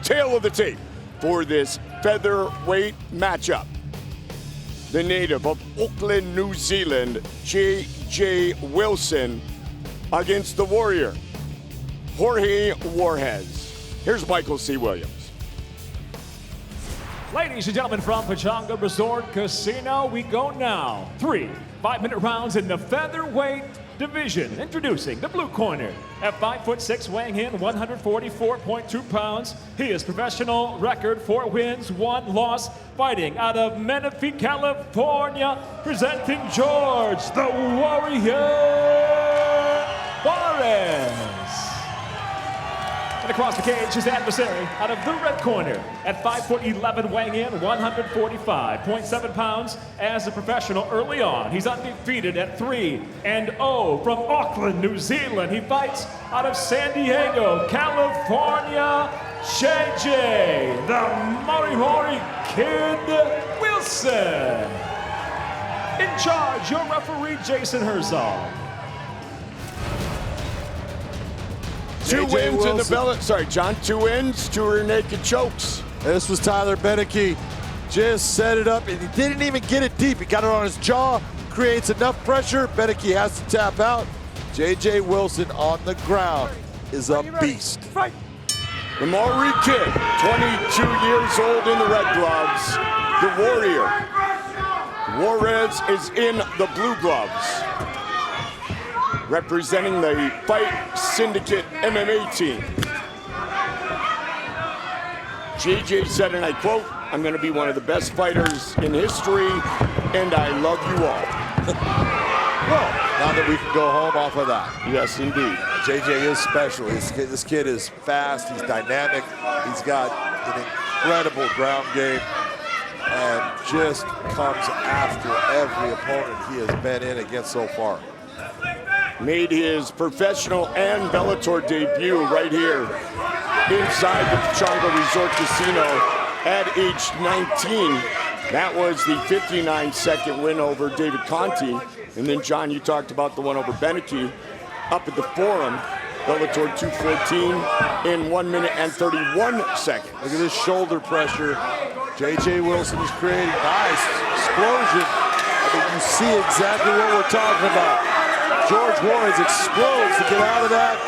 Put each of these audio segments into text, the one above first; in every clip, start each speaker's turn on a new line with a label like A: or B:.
A: tail of the tape for this featherweight matchup. The native of Auckland, New Zealand, J.J. Wilson, against the warrior, Jorge Juarez. Here's Michael C. Williams.
B: Ladies and gentlemen from Pechanga Resort Casino, we go now. 3 5-minute rounds in the featherweight division. Introducing the blue corner. At 5'6", weighing in 144.2 pounds. He is professional record, 4 wins, 1 loss. Fighting out of Menifee, California. Presenting George the Warrior Juarez. And across the cage, his adversary out of the red corner at 5'11", weighing in 145.7 pounds. As a professional early on, he's undefeated at 3-0 from Auckland, New Zealand. He fights out of San Diego, California, JJ, the Mori Kid Wilson. In charge, your referee, Jason Herzog.
A: 2 wins in the Bellator. Sorry, John. 2 wins, 2 rear naked chokes.
C: This was Tyler Beneke. Just set it up, and he didn't even get it deep. He got it on his jaw, creates enough pressure. Beneke has to tap out. J.J. Wilson on the ground is a beast.
A: The Maori Kid, 22 years old in the red gloves. The warrior. Juarez is in the blue gloves, representing the Fight Syndicate MMA team. JJ said, and I quote, "I'm going to be one of the best fighters in history, and I love you all."
C: Well, now that we can go home off of that.
A: Yes, indeed.
C: JJ is special. This kid is fast, he's dynamic, he's got an incredible ground game, and just comes after every opponent he has been in against so far.
A: Made his professional and Bellator debut right here inside the Pechanga Resort Casino at age 19. That was the 59-second win over David Conti. And then, John, you talked about the one over Beneke up at the Forum, Bellator 214 in 1 minute and 31 seconds.
C: Look at this shoulder pressure. J.J. Wilson is creating nice explosion. I mean, you see exactly what we're talking about. Jorge Juarez explodes to get out of that,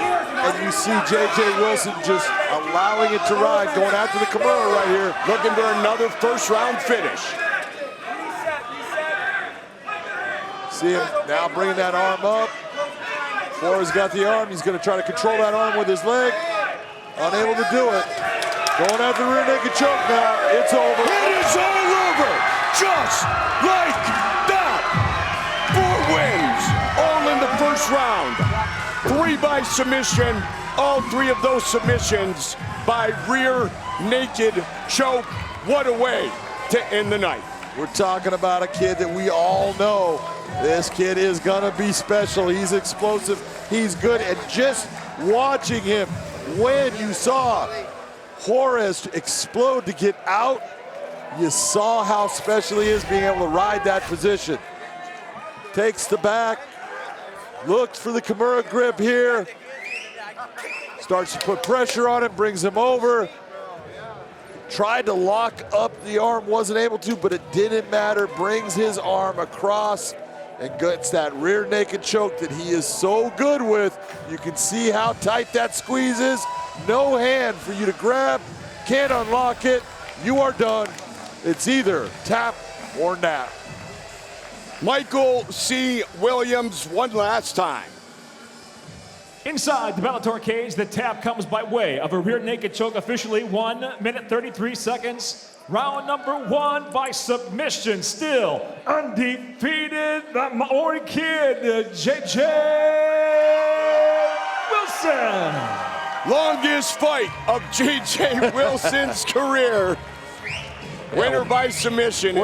C: and you see J.J. Wilson just allowing it to ride, going after the Kimura right here.
A: Looking for another first-round finish.
C: See him now bringing that arm up. Juarez got the arm. He's going to try to control that arm with his leg. Unable to do it. Going after the rear naked choke now. It's over.
A: It is all over, just like that. 4 wins, all in the first round. 3 by submission, all 3 of those submissions by rear naked choke. What a way to end the night.
C: We're talking about a kid that we all know. This kid is gonna be special. He's explosive, he's good, and just watching him, when you saw Juarez explode to get out, you saw how special he is being able to ride that position. Takes the back, looks for the Kimura grip here, starts to put pressure on him, brings him over. Tried to lock up the arm, wasn't able to, but it didn't matter. Brings his arm across and gets that rear naked choke that he is so good with. You can see how tight that squeeze is. No hand for you to grab, can't unlock it. You are done. It's either tap or nap.
A: Michael C. Williams, one last time.
B: Inside the Bellator cage, the tap comes by way of a rear naked choke, officially 1 minute 33 seconds. Round number 1 by submission, still undefeated, the Maori Kid, J.J. Wilson.
A: Longest fight of J.J. Wilson's career. Winner by submission.